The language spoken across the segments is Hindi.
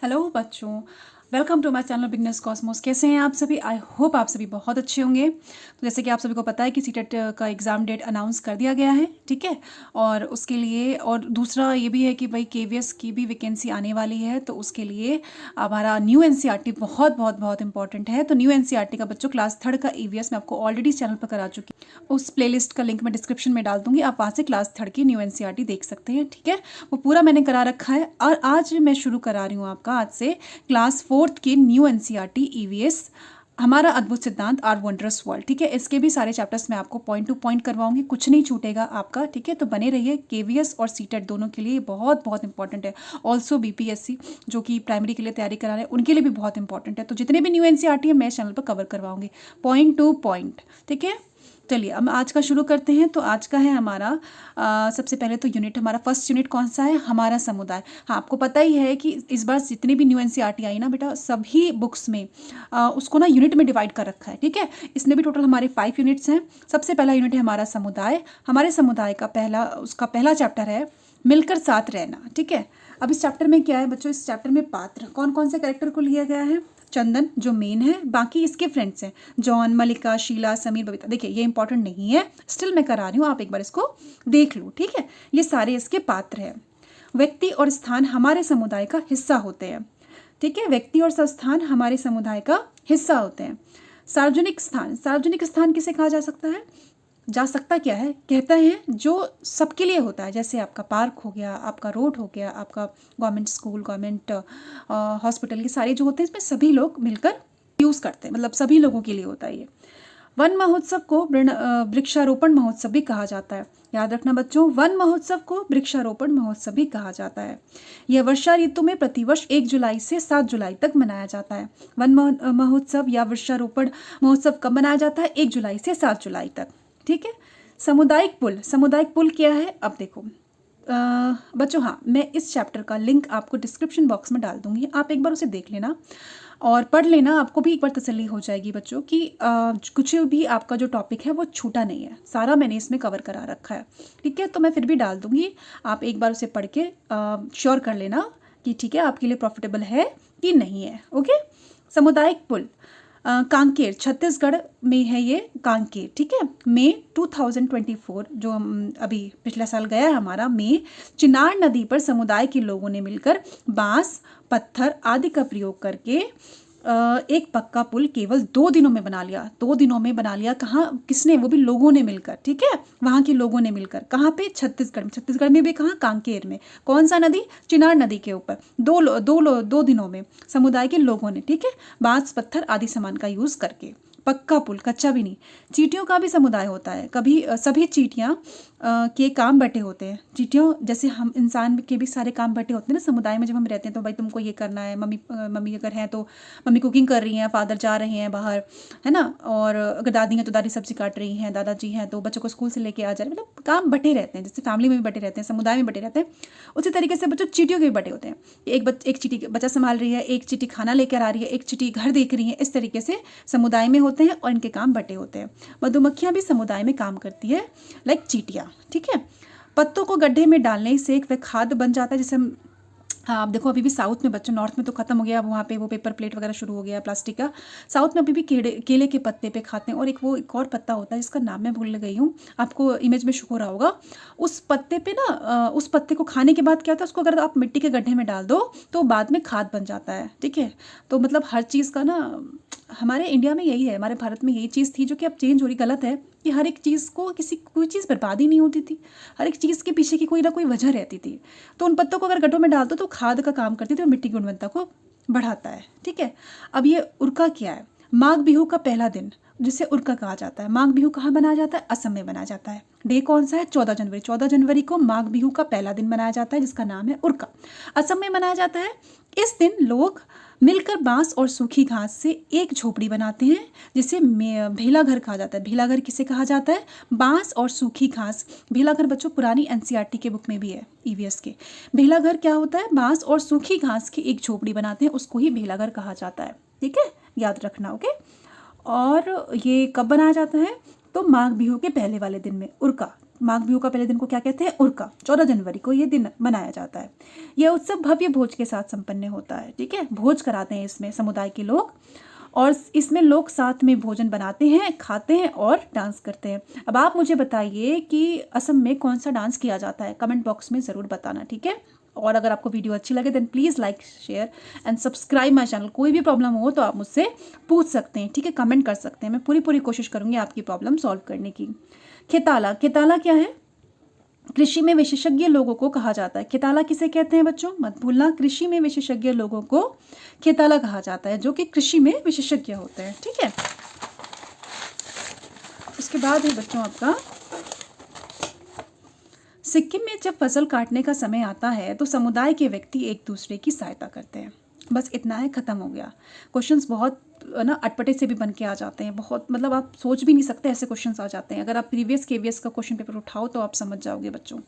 हेलो बच्चों, welcome to my channel Beginners Cosmos. कैसे हैं आप सभी? आई होप आप सभी बहुत अच्छे होंगे। तो जैसे कि आप सभी को पता है कि सीटेट का एग्ज़ाम डेट अनाउंस कर दिया गया है, ठीक है। और उसके लिए और दूसरा ये भी है कि भाई केवीएस की भी वैकेंसी आने वाली है, तो उसके लिए हमारा न्यू एनसीईआरटी बहुत बहुत बहुत इंपॉर्टेंट है। तो न्यू एनसीईआरटी का बच्चों क्लास 3 का ईवीएस मैं आपको ऑलरेडी चैनल पर करा चुकी हूँ। उस प्लेलिस्ट का लिंक मैं डिस्क्रिप्शन में डाल दूंगी, आप वहाँ से क्लास 3 की न्यू एनसीईआरटी देख सकते हैं, ठीक है। वो पूरा मैंने करा रखा है और आज मैं शुरू करा रही हूँ आपका आज से क्लास 4 की न्यू एनसीईआरटी ईवीएस हमारा अद्भुत सिद्धांत आर वंडरस वर्ल्ड, ठीक है। इसके भी सारे चैप्टर्स मैं आपको पॉइंट टू पॉइंट करवाऊंगी, कुछ नहीं छूटेगा आपका, ठीक है। तो बने रहिए, केवीएस और सीटेट दोनों के लिए बहुत बहुत इंपॉर्टेंट है। ऑल्सो बीपीएससी जो कि प्राइमरी के लिए तैयारी करा रहे हैं उनके लिए भी बहुत इंपॉर्टेंट है। तो जितने भी न्यू एनसीईआरटी है मैं चैनल पर कवर करवाऊंगी पॉइंट टू पॉइंट, ठीक है। चलिए अब आज का शुरू करते हैं। तो आज का है हमारा सबसे पहले तो यूनिट, हमारा फर्स्ट यूनिट कौन सा है? हमारा समुदाय। हाँ, आपको पता ही है कि इस बार जितनी भी न्यू एनसीईआरटी आई ना बेटा, सभी बुक्स में उसको ना यूनिट में डिवाइड कर रखा है, ठीक है। इसमें भी टोटल हमारे 5 यूनिट्स हैं। सबसे पहला यूनिट है हमारा समुदाय। हमारे समुदाय का उसका पहला चैप्टर है मिलकर साथ रहना, ठीक है। अब इस चैप्टर में क्या है बच्चों? इस चैप्टर में पात्र कौन कौन से कैरेक्टर को लिया गया है? चंदन जो मेन है, बाकी इसके फ्रेंड्स हैं जॉन, मलिका, शीला, समीर, बबीता। देखिए ये इंपॉर्टेंट नहीं है, स्टिल मैं करा रही हूँ, आप एक बार इसको देख लो, ठीक है। ये सारे इसके पात्र हैं। व्यक्ति और स्थान हमारे समुदाय का हिस्सा होते हैं, ठीक है। व्यक्ति और संस्थान हमारे समुदाय का हिस्सा होते हैं। सार्वजनिक स्थान, सार्वजनिक स्थान किसे कहा जा सकता है? जा सकता क्या है, कहता है जो सबके लिए होता है, जैसे आपका पार्क हो गया, आपका रोड हो गया, आपका गवर्नमेंट स्कूल, गवर्नमेंट हॉस्पिटल, ये सारे जो होते हैं इसमें सभी लोग मिलकर यूज़ करते हैं, मतलब सभी लोगों के लिए होता है ये। वन महोत्सव को वृक्षारोपण महोत्सव भी कहा जाता है। याद रखना बच्चों, वन महोत्सव को वृक्षारोपण महोत्सव भी कहा जाता है। यह वर्षा ऋतु में प्रतिवर्ष 1 जुलाई से 7 जुलाई तक मनाया जाता है। वन महोत्सव या वृक्षारोपण महोत्सव कब मनाया जाता है? 1 जुलाई से 7 जुलाई तक, ठीक है। सामुदायिक पुल, सामुदायिक पुल क्या है? अब देखो बच्चों, हाँ मैं इस चैप्टर का लिंक आपको डिस्क्रिप्शन बॉक्स में डाल दूंगी, आप एक बार उसे देख लेना और पढ़ लेना, आपको भी एक बार तसल्ली हो जाएगी बच्चों कि कुछ भी आपका जो टॉपिक है वो छूटा नहीं है, सारा मैंने इसमें कवर करा रखा है, ठीक है। तो मैं फिर भी डाल दूंगी, आप एक बार उसे पढ़ के श्योर कर लेना कि ठीक है आपके लिए प्रॉफिटेबल है कि नहीं है, ओके। सामुदायिक पुल कांकेर, छत्तीसगढ़ में है ये कांकेर, ठीक है। मई 2024 जो अभी पिछला साल गया है हमारा मई, चिनार नदी पर समुदाय के लोगों ने मिलकर बांस, पत्थर आदि का प्रयोग करके एक पक्का पुल केवल 2 दिनों में बना लिया। 2 दिनों में बना लिया। कहाँ, किसने? वो भी लोगों ने मिलकर, ठीक है। वहाँ के लोगों ने मिलकर, कहाँ पे? छत्तीसगढ़ में। छत्तीसगढ़ में भी कहाँ? कांकेर में। कौन सा नदी? चिनार नदी के ऊपर। 2 दिनों में समुदाय के लोगों ने, ठीक है, बांस, पत्थर आदि सामान का यूज करके पक्का पुल, कच्चा भी नहीं। चींटियों का भी समुदाय होता है। कभी सभी चींटियाँ के काम बटे होते हैं। चींटियों जैसे हम इंसान के भी सारे काम बटे होते हैं ना समुदाय में। जब हम रहते हैं तो भाई तुमको ये करना है, मम्मी अगर हैं तो मम्मी कुकिंग कर रही हैं, फादर जा रहे हैं बाहर, है ना, और अगर दादी हैं तो दादी सब्जी काट रही हैं, दादाजी हैं तो बच्चों को स्कूल से लेके आ जा रहे हैं। मतलब काम बटे रहते हैं, जैसे फैमिली में भी बटे रहते हैं, समुदाय में बटे रहते हैं, उसी तरीके से बच्चों चींटियों के भी बटे होते हैं। एक चींटी बच्चा संभाल रही है, एक चींटी खाना लेकर आ रही है, एक चींटी घर देख रही है, इस तरीके से समुदाय में होते हैं और इनके काम बटे होते हैं। मधुमक्खियां भी समुदाय में काम करती है, लाइक चींटियां, ठीक है। पत्तों को गड्ढे में डालने से वह खाद बन जाता है। जैसे हम, हाँ आप देखो अभी भी साउथ में बच्चों, नॉर्थ में तो खत्म हो गया, अब वहाँ पे वो पेपर प्लेट वगैरह शुरू हो गया प्लास्टिक का। साउथ में अभी भी केले के पत्ते पे खाते हैं। और एक और पत्ता होता है जिसका नाम मैं भूल गई हूँ, आपको इमेज में शो हो रहा होगा। उस पत्ते पे ना उस पत्ते को खाने के बाद क्या होता है, उसको अगर आप मिट्टी के गड्ढे में डाल दो तो बाद में खाद बन जाता है, ठीक है। तो मतलब हर चीज़ का ना, हमारे इंडिया में यही है, हमारे भारत में यही चीज़ थी जो कि अब चेंज हो रही। गलत है कि हर एक चीज़ को कोई चीज़ बर्बाद ही नहीं होती थी, हर एक चीज़ के पीछे की कोई ना कोई वजह रहती थी। तो उन पत्तों को अगर गड्ढों में डाल दो तो खाद का काम करती थी और मिट्टी की गुणवत्ता को बढ़ाता है, ठीक है। अब ये उरका क्या है? माघ बिहू का पहला दिन जिसे उरका कहा जाता है। माघ बिहू कहाँ मनाया जाता है? असम में मनाया जाता है। डे कौन सा है? 14 जनवरी। 14 जनवरी को माघ बिहू का पहला दिन मनाया जाता है जिसका नाम है उरका, असम में मनाया जाता है। इस दिन लोग मिलकर बांस और सूखी घास से एक झोपड़ी बनाते हैं जिसे भेला घर कहा जाता है। भेला घर किसे कहा जाता है? बांस और सूखी घास। भेला घर बच्चों पुरानी एनसीईआरटी के बुक में भी है, ईवीएस के। भेला घर क्या होता है? बांस और सूखी घास की एक झोपड़ी बनाते हैं, उसको ही भेला घर कहा जाता है, ठीक है, याद रखना, ओके। और ये कब बनाया जाता है? तो माघ बिहू के पहले वाले दिन में, उरका, माघ बिहू का पहले दिन को क्या कहते हैं? उरका। 14 जनवरी को ये दिन मनाया जाता है। यह उत्सव भव्य भोज के साथ संपन्न होता है। ठीक है, भोज कराते हैं इसमें समुदाय के लोग, और इसमें लोग साथ में भोजन बनाते हैं, खाते हैं और डांस करते हैं। अब आप मुझे बताइए कि असम में कौन सा डांस किया जाता है, कमेंट बॉक्स में ज़रूर बताना। ठीक है, और अगर आपको वीडियो अच्छी लगे then please like, share and subscribe my channel. कोई भी प्रॉब्लम हो तो आप मुझसे पूछ सकते हैं। ठीक है, कमेंट कर सकते हैं, मैं पूरी कोशिश करूँगी आपकी प्रॉब्लम सॉल्व करने की। खेताला, खेताला क्या है? कृषि में विशेषज्ञ लोगों को कहा जाता है। खेताला किसे कहते हैं बच्चों? मत भूलना, कृषि में विशेषज्ञ लोगों को खेताला कहा जाता है, जो कि कृषि में विशेषज्ञ होते हैं। ठीक है, उसके बाद है बच्चों आपका सिक्किम में जब फसल काटने का समय आता है तो समुदाय के व्यक्ति एक दूसरे की सहायता करते हैं। बस इतना है, ख़त्म हो गया। क्वेश्चंस बहुत ना अटपटे से भी बन के आ जाते हैं, बहुत मतलब आप सोच भी नहीं सकते ऐसे क्वेश्चंस आ जाते हैं। अगर आप प्रीवियस केवीएस का क्वेश्चन पेपर उठाओ तो आप समझ जाओगे बच्चों।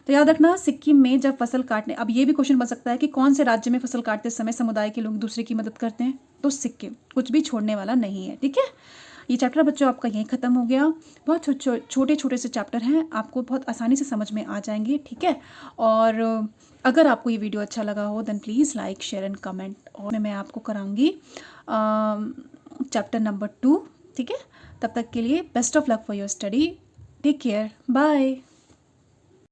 तो याद रखना, सिक्किम में जब फसल काटने, अब ये भी क्वेश्चन बन सकता है कि कौन से राज्य में फसल काटते समय समुदाय के लोग दूसरे की मदद करते हैं? तो सिक्किम, कुछ भी छोड़ने वाला नहीं है। ठीक है, ये चैप्टर बच्चों आपका यहीं ख़त्म हो गया। बहुत छोटे छोटे से चैप्टर हैं, आपको बहुत आसानी से समझ में आ जाएंगे। ठीक है, और अगर आपको ये वीडियो अच्छा लगा हो then please like, share and comment. और मैं आपको कराऊंगी चैप्टर नंबर 2। ठीक है, तब तक के लिए best of luck for your study. Take care, bye.